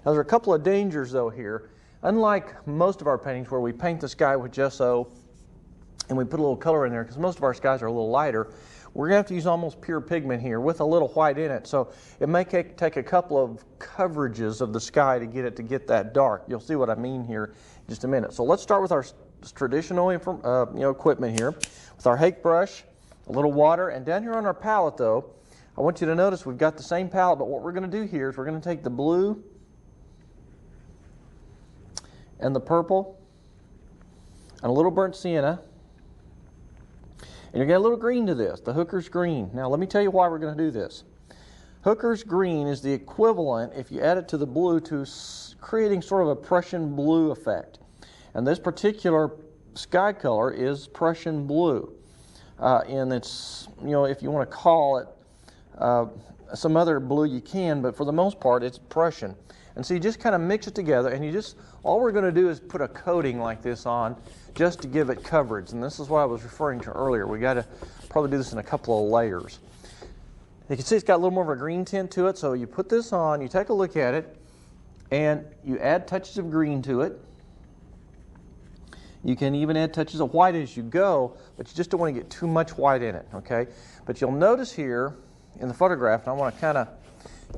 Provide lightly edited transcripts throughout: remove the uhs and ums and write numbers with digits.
Now, there are a couple of dangers though here. Unlike most of our paintings where we paint the sky with gesso and we put a little color in there, because most of our skies are a little lighter, we're going to have to use almost pure pigment here with a little white in it. So it may take a couple of coverages of the sky to get that dark. You'll see what I mean here in just a minute. So let's start with our traditional equipment here with our hake brush, a little water, and down here on our palette though, I want you to notice we've got the same palette, but what we're going to do here is we're going to take the blue and the purple and a little burnt sienna, and you're going to get a little green to this, the Hooker's green. Now let me tell you why we're going to do this. Hooker's green is the equivalent, if you add it to the blue, to creating sort of a Prussian blue effect. And this particular sky color is Prussian blue. And it's, if you want to call it some other blue you can, but for the most part it's Prussian. And so you just kind of mix it together, and all we're going to do is put a coating like this on just to give it coverage. And this is what I was referring to earlier. We got to probably do this in a couple of layers. You can see it's got a little more of a green tint to it, so you put this on, you take a look at it, and you add touches of green to it. You can even add touches of white as you go, but you just don't want to get too much white in it, okay? But you'll notice here in the photograph, and I want to kind of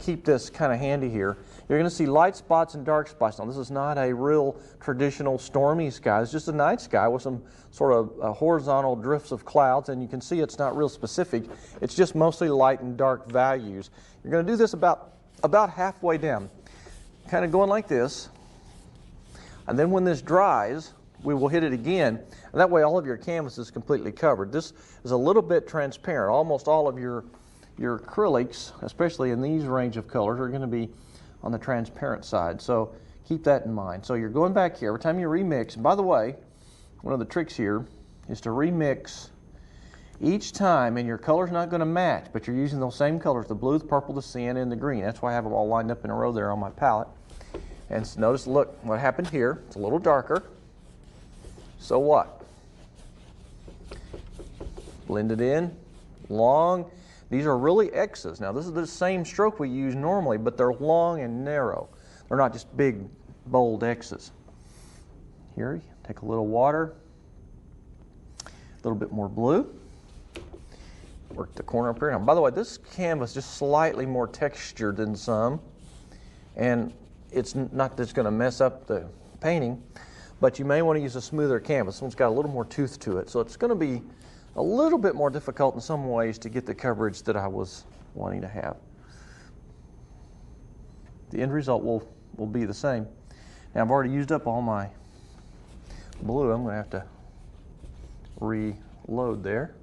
keep this kind of handy here, you're going to see light spots and dark spots. Now this is not a real traditional stormy sky, it's just a night sky with some sort of horizontal drifts of clouds, and you can see it's not real specific, it's just mostly light and dark values. You're going to do this about halfway down, kind of going like this, and then when this dries, we will hit it again, and that way all of your canvas is completely covered. This is a little bit transparent. Almost all of your acrylics, especially in these range of colors, are going to be on the transparent side, so keep that in mind. So you're going back here every time you remix, and by the way, one of the tricks here is to remix each time, and your color's not going to match, but you're using those same colors, the blue, the purple, the sienna, and the green. That's why I have them all lined up in a row there on my palette. And so notice, look what happened here. It's a little darker. So what? Blend it in, long. These are really X's. Now this is the same stroke we use normally, but they're long and narrow. They're not just big, bold X's. Here, take a little water, a little bit more blue. Work the corner up here. Now, by the way, this canvas is just slightly more textured than some, and it's not that it's going to mess up the painting, but you may want to use a smoother canvas. This one's got a little more tooth to it, so it's going to be a little bit more difficult in some ways to get the coverage that I was wanting to have. The end result will be the same. Now I've already used up all my blue. I'm going to have to reload there.